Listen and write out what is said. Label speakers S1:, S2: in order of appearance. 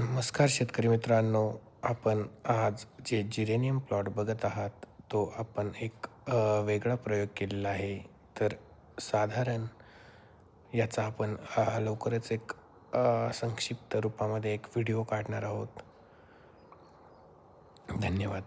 S1: नमस्कार शेतकरी मित्रांनो. आपण आज जे जिरेनियम प्लॉट बघत आहात, तो आपण एक वेगळा प्रयोग केलेला आहे. तर साधारण याचा आपण लवकरच एक संक्षिप्त रूपामध्ये एक व्हिडिओ काढणार आहोत. धन्यवाद.